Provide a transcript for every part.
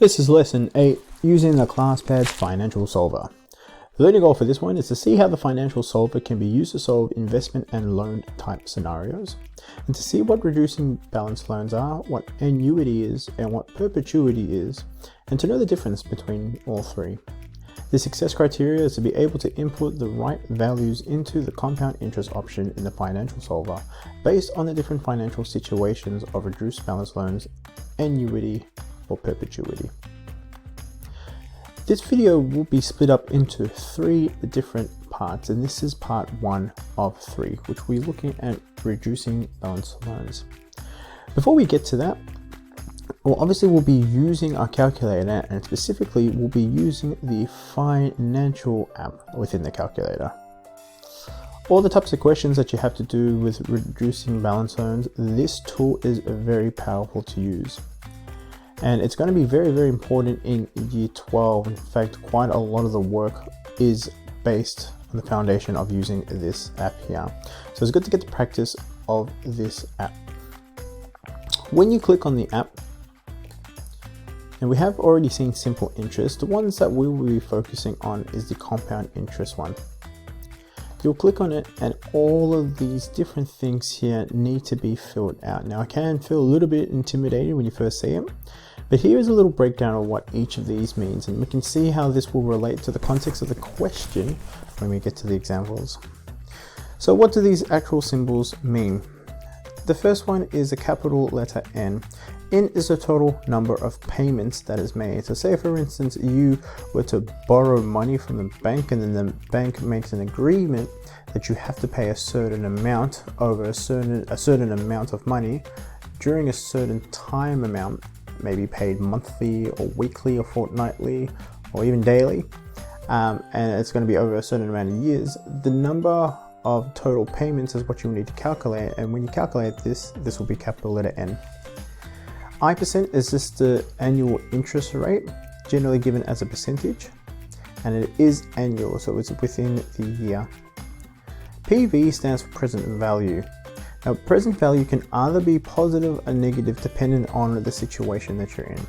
This is lesson 8, using the Classpads financial solver. The learning goal for this one is to see how the financial solver can be used to solve investment and loan type scenarios, and to see what reducing balance loans are, what annuity is, and what perpetuity is, and to know the difference between all three. The success criteria is to be able to input the right values into the compound interest option in the financial solver based on the different financial situations of reduced balance loans, annuity, or perpetuity. This video will be split up into 3 different parts, and this is part 1 of 3, which we're looking at reducing balance loans. Before we get to that, well, obviously we'll be using our calculator, and specifically we'll be using the financial app within the calculator. All the types of questions that you have to do with reducing balance loans, this tool is very powerful to use. And it's going to be very, very important in year 12. In fact, quite a lot of the work is based on the foundation of using this app here. So it's good to get the practice of this app. When you click on the app, and we have already seen simple interest, the ones that we will be focusing on is the compound interest one. You'll click on it, and all of these different things here need to be filled out. Now, I can feel a little bit intimidated when you first see them, but here is a little breakdown of what each of these means, and we can see how this will relate to the context of the question when we get to the examples. So what do these actual symbols mean? The first one is a capital letter N. N is the total number of payments that is made. So say, for instance, you were to borrow money from the bank, and then the bank makes an agreement that you have to pay a certain amount over a certain amount of money during a certain time amount, maybe paid monthly or weekly or fortnightly or even daily, and it's going to be over a certain amount of years. The number of total payments is what you need to calculate, and when you calculate this will be capital letter N. I% is just the annual interest rate, generally given as a percentage, and it is annual, so it's within the year. PV stands for present value. Now, present value can either be positive or negative depending on the situation that you're in.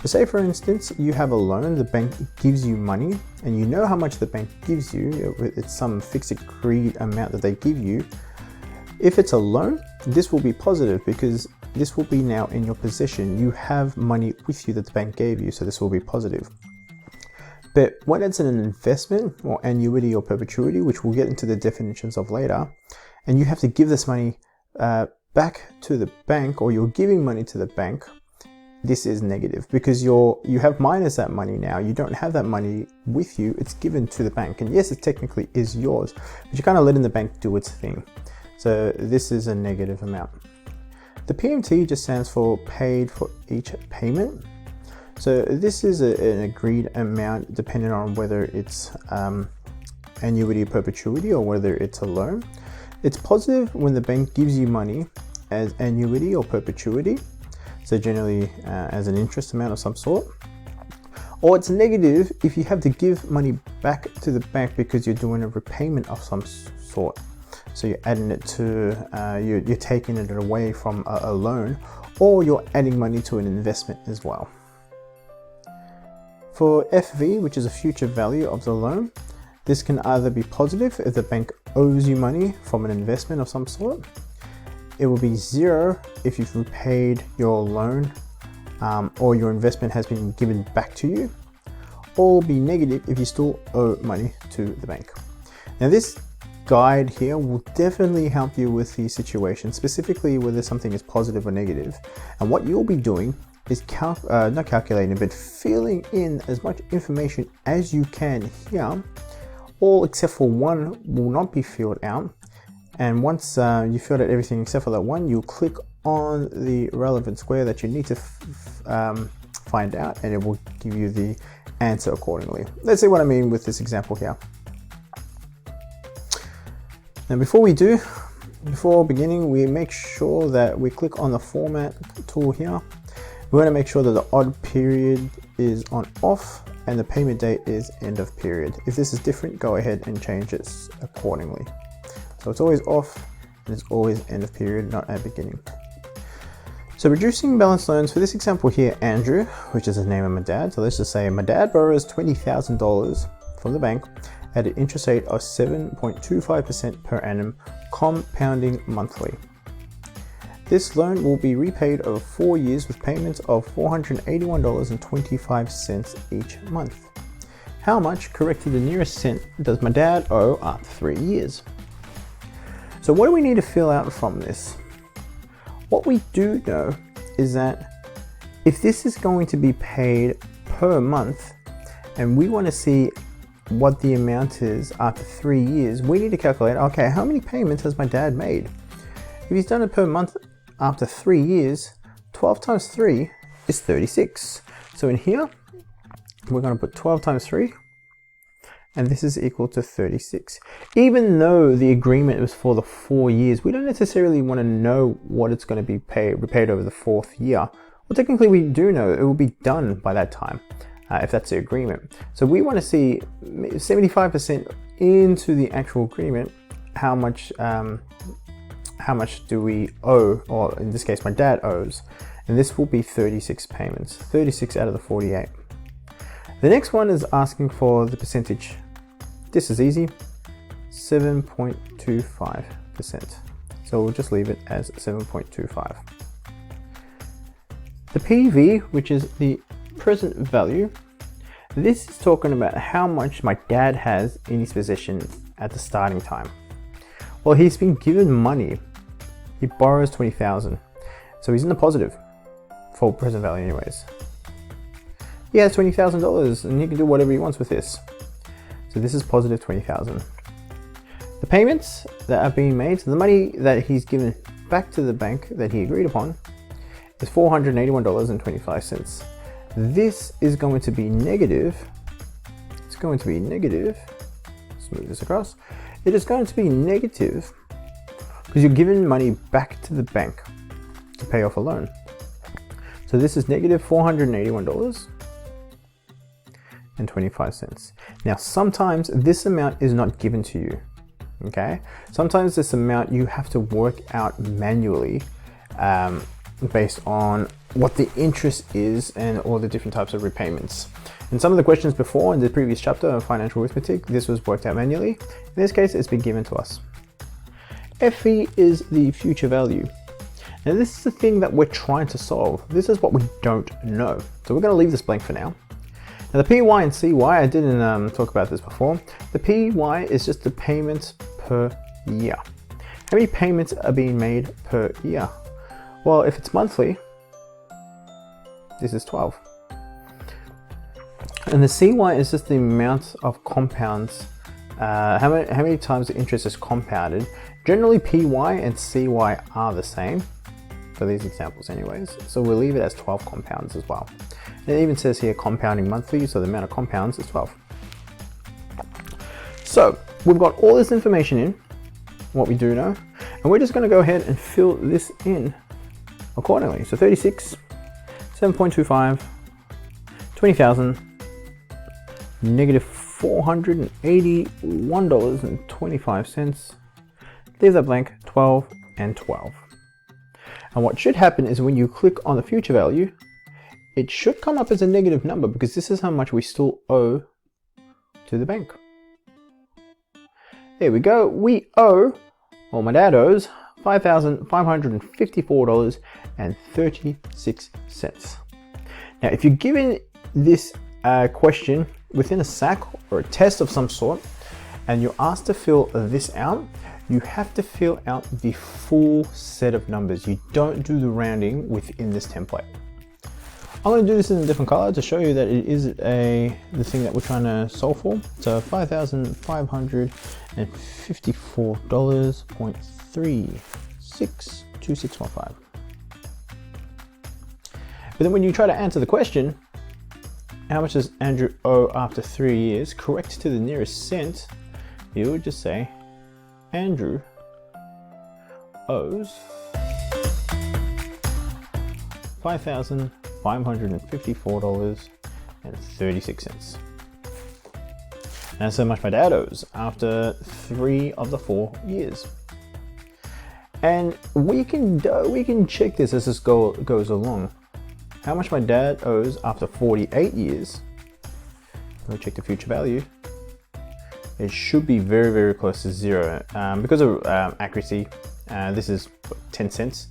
So say, for instance, you have a loan, the bank gives you money, and you know how much the bank gives you, it's some fixed agreed amount that they give you. If it's a loan, this will be positive because this will be now in your possession. You have money with you that the bank gave you, so this will be positive. But when it's an investment or annuity or perpetuity, which we'll get into the definitions of later, and you have to give this money back to the bank, or you're giving money to the bank, this is negative because you have minus that money now. You don't have that money with you, it's given to the bank. And yes, it technically is yours, but you're kind of letting the bank do its thing. So this is a negative amount. The PMT just stands for paid for each payment. So this is an agreed amount depending on whether it's annuity, perpetuity, or whether it's a loan. It's positive when the bank gives you money as annuity or perpetuity, so generally as an interest amount of some sort. Or it's negative if you have to give money back to the bank because you're doing a repayment of some sort. So you're adding it to, you're taking it away from a loan, or you're adding money to an investment as well. For FV, which is a future value of the loan, this can either be positive if the bank owes you money from an investment of some sort. It will be 0 if you've repaid your loan or your investment has been given back to you, or be negative if you still owe money to the bank. Now, this guide here will definitely help you with the situation, specifically whether something is positive or negative. And what you'll be doing is not calculating, but filling in as much information as you can here. All except for one will not be filled out. And once you filled out everything except for that one, you'll click on the relevant square that you need to find out, and it will give you the answer accordingly. Let's see what I mean with this example here. Now, before beginning, we make sure that we click on the format tool here. We want to make sure that the odd period is on off and the payment date is end of period. If this is different, go ahead and change it accordingly. So it's always off and it's always end of period, not at beginning. So reducing balance loans for this example here, Andrew, which is the name of my dad. So let's just say my dad borrows $20,000 from the bank at an interest rate of 7.25% per annum, compounding monthly. This loan will be repaid over 4 years with payments of $481.25 each month. How much, correct to the nearest cent, does my dad owe after 3 years? So what do we need to fill out from this? What we do know is that if this is going to be paid per month and we want to see what the amount is after 3 years, we need to calculate, okay, how many payments has my dad made? If he's done it per month after 3 years, 12 times 3 is 36. So in here, we're going to put 12 times 3, and this is equal to 36. Even though the agreement was for the 4 years, we don't necessarily want to know what it's going to be repaid over the 4th year. Well, technically we do know it will be done by that time, if that's the agreement. So we want to see 75% into the actual agreement, how much do we owe, or in this case my dad owes, and this will be 36 payments, 36 out of the 48. The next one is asking for the percentage. This is easy, 7.25%. So we'll just leave it as 7.25. The PV, which is the present value, this is talking about how much my dad has in his possession at the starting time. Well, he's been given money. He borrows $20,000. So he's in the positive for present value anyways. He has $20,000 and he can do whatever he wants with this. So this is positive 20,000. The payments that are being made, so the money that he's given back to the bank that he agreed upon is $481.25. This is going to be negative. It's going to be negative. Let's move this across. It is going to be negative because you're giving money back to the bank to pay off a loan. So this is negative $481.25. Now, sometimes this amount is not given to you, okay? Sometimes this amount you have to work out manually based on what the interest is and all the different types of repayments. In some of the questions before in the previous chapter of financial arithmetic, this was worked out manually. In this case, it's been given to us. FE is the future value. Now this is the thing that we're trying to solve. This is what we don't know. So we're going to leave this blank for now. Now the PY and CY, I didn't talk about this before. The PY is just the payments per year. How many payments are being made per year? Well, if it's monthly, this is 12. And the CY is just the amount of compounds, how many times the interest is compounded. Generally, PY and CY are the same for these examples anyways. So we'll leave it as 12 compounds as well. And it even says here compounding monthly, so the amount of compounds is 12. So we've got all this information in, what we do know, and we're just going to go ahead and fill this in accordingly. So 36, 7.25, 20,000, negative $481.25. Leave that blank, 12 and 12. And what should happen is when you click on the future value, it should come up as a negative number because this is how much we still owe to the bank. There we go. We owe, or my dad owes, $5,554.36. Now, if you're given this question within a SAC or a test of some sort, and you're asked to fill this out, you have to fill out the full set of numbers. You don't do the rounding within this template. I'm going to do this in a different color to show you that it is the thing that we're trying to solve for. So $5,554.362615. But then when you try to answer the question, how much does Andrew owe after 3 years? Correct to the nearest cent, you would just say Andrew owes $5,554.36. That's how much my dad owes after 3 of the 4 years. And we can check this as this goes along. How much my dad owes after 48 years. Let me check the future value. It should be very, very close to zero. Because of accuracy, this is 10 cents.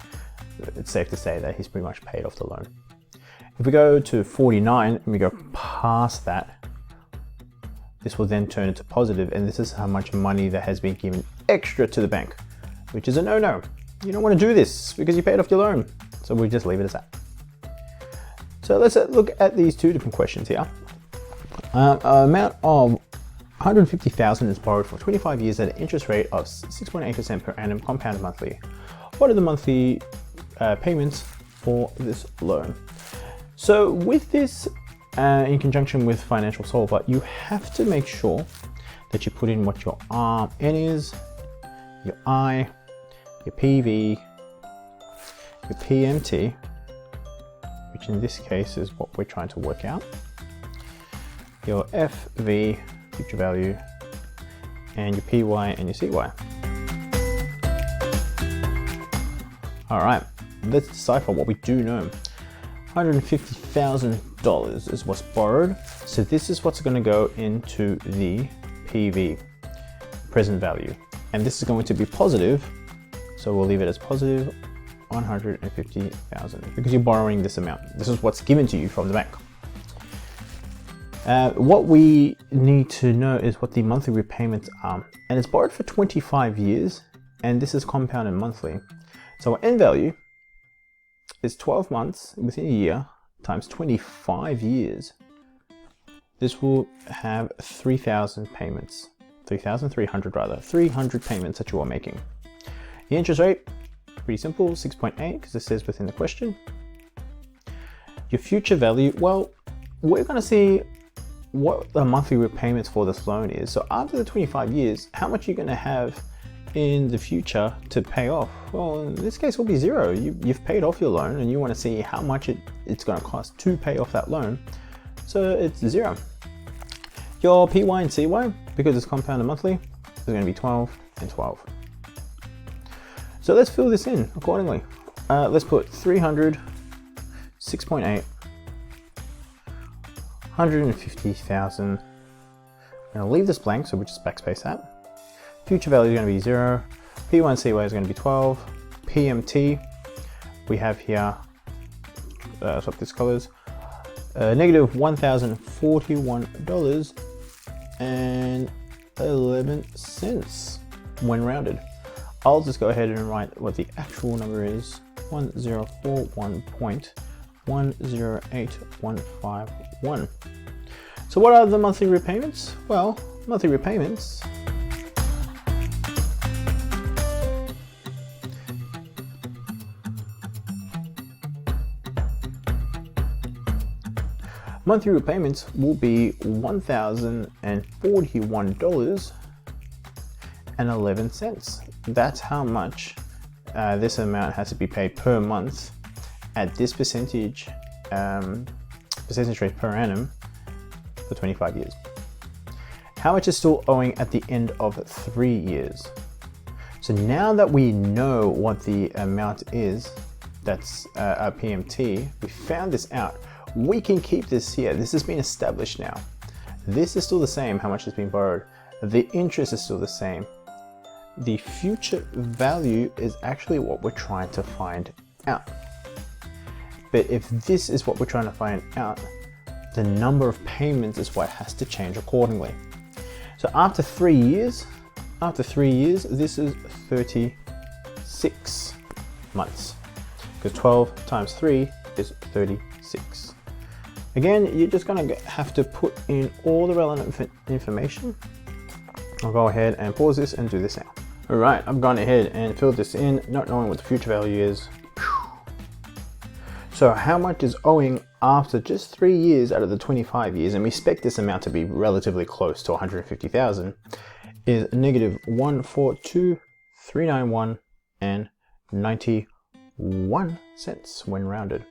It's safe to say that he's pretty much paid off the loan. If we go to 49 and we go past that, this will then turn into positive, and this is how much money that has been given extra to the bank, which is a no-no. You don't want to do this because you paid off your loan. So we just leave it as that. So let's look at these two different questions here. Amount of 150,000 is borrowed for 25 years at an interest rate of 6.8% per annum compounded monthly. What are the monthly payments for this loan? So with this, in conjunction with Financial Solver, you have to make sure that you put in what your N is, your I, your PV, your PMT, which in this case is what we're trying to work out, your FV, future value, and your PY and your CY. All right, let's decipher what we do know. $150,000 is what's borrowed. So this is what's going to go into the PV, present value. And this is going to be positive. So we'll leave it as positive 150,000 because you're borrowing this amount. This is what's given to you from the bank. What we need to know is what the monthly repayments are. And it's borrowed for 25 years, and this is compounded monthly. So our end value is 12 months within a year times 25 years. This will have 3,000 payments, 3,300 rather, 300 payments that you are making. The interest rate, pretty simple, 6.8 because it says within the question. Your future value, well, we're going to see what the monthly repayments for this loan is. So after the 25 years, how much you're going to have in the future to pay off? Well, in this case will be zero. You've paid off your loan and you want to see how much it's going to cost to pay off that loan. So it's zero. Your PY and CY, because it's compounded monthly, is going to be 12 and 12. So let's fill this in accordingly. Let's put 300, 6.8, 150,000. I'm going to leave this blank, so we'll just backspace that. Future value is going to be 0. P1 CY is going to be 12. PMT, we have here, swap these colors, negative $1,041 and 11 cents when rounded. I'll just go ahead and write what the actual number is, 1041.108151. So what are the monthly repayments? Well, monthly repayments will be $1,041.11. That's how much this amount has to be paid per month at this percentage rate per annum for 25 years. How much is still owing at the end of 3 years? So now that we know what the amount is, that's our PMT, we found this out. We can keep this here. This has been established now. This is still the same, how much has been borrowed. The interest is still the same. The future value is actually what we're trying to find out. But if this is what we're trying to find out, the number of payments is what has to change accordingly. So after 3 years, this is 36 months. Because 12 times 3 is 36. Again, you're just gonna have to put in all the relevant information. I'll go ahead and pause this and do this now. All right, I've gone ahead and filled this in, not knowing what the future value is. So how much is owing after just 3 years out of the 25 years, and we expect this amount to be relatively close to 150,000, is negative 142,391 and 91 cents when rounded.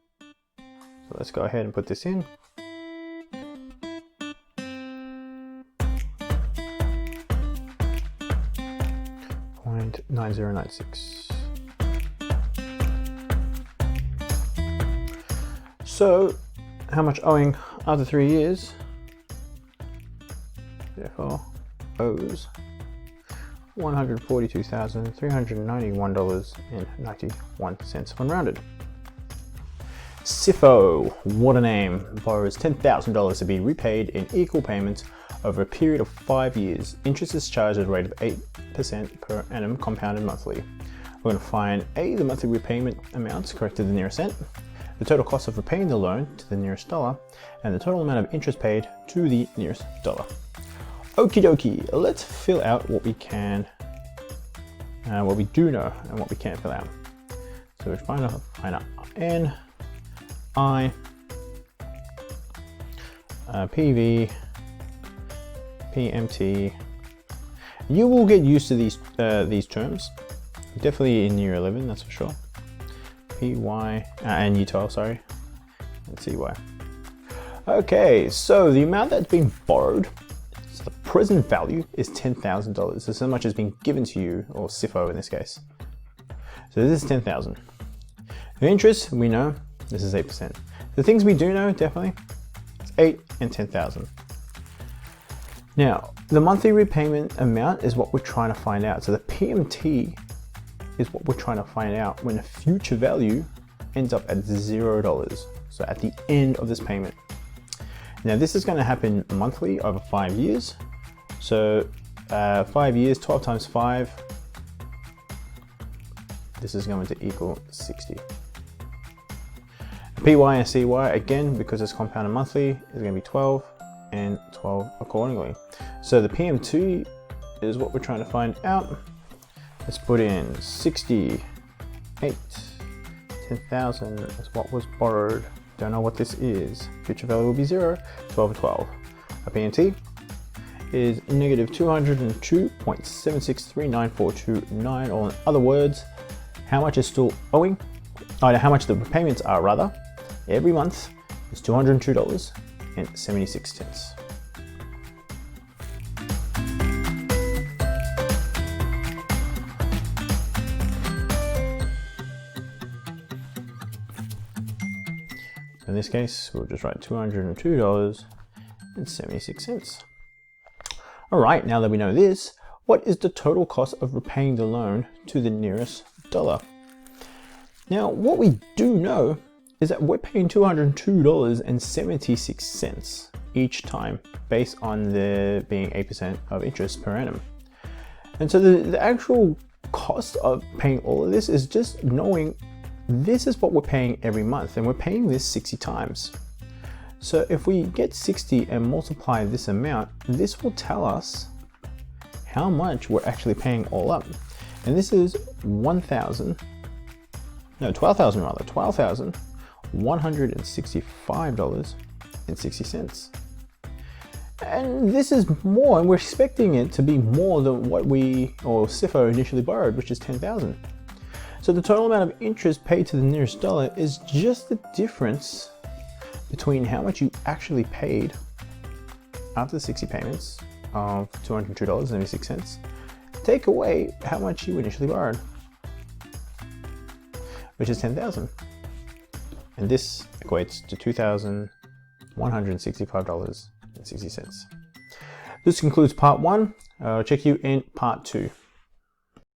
So let's go ahead and put this in. .9096. So how much owing after 3 years? Therefore, owes $142,391.91 when rounded. SIFO, what a name, borrows $10,000 to be repaid in equal payments over a period of 5 years. Interest is charged at a rate of 8% per annum compounded monthly. We're going to find A, the monthly repayment amounts correct to the nearest cent, the total cost of repaying the loan to the nearest dollar, and the total amount of interest paid to the nearest dollar. Okie dokie, let's fill out what we can, what we do know and what we can't fill out. So we find out N, I, PV, PMT. You will get used to these terms, definitely in year 11, that's for sure. PY and U12, sorry, and CY. Okay, so the amount that's being borrowed, so the present value is $10,000. So how much is being given to you, or SIFO in this case. So this is 10,000. The interest, we know, this is 8%. The things we do know, definitely, it's 8 and 10,000. Now, the monthly repayment amount is what we're trying to find out. So the PMT is what we're trying to find out when the future value ends up at $0. So at the end of this payment. Now this is going to happen monthly over 5 years. So 5 years, 12 times 5, this is going to equal 60. PY and CY, again, because it's compounded monthly, is going to be 12 and 12 accordingly. So the PM2 is what we're trying to find out. Let's put in 60, 8, 10,000 is what was borrowed. Don't know what this is. Future value will be 0, 12 and 12. Our PMT is negative 202.7639429, or in other words, how much is still owing, how much the repayments are rather, every month is $202.76. In this case, we'll just write $202.76. All right, now that we know this, what is the total cost of repaying the loan to the nearest dollar? Now, what we do know is that we're paying $202.76 each time based on the being 8% of interest per annum. And so the actual cost of paying all of this is just knowing this is what we're paying every month, and we're paying this 60 times. So if we get 60 and multiply this amount, this will tell us how much we're actually paying all up. And this is $12,165.60. And this is more, and we're expecting it to be more than what SIFO initially borrowed, which is 10,000. So the total amount of interest paid to the nearest dollar is just the difference between how much you actually paid after the 60 payments of $202.76, take away how much you initially borrowed, which is 10,000. And this equates to $2,165.60. This concludes part 1. I'll check you in part 2.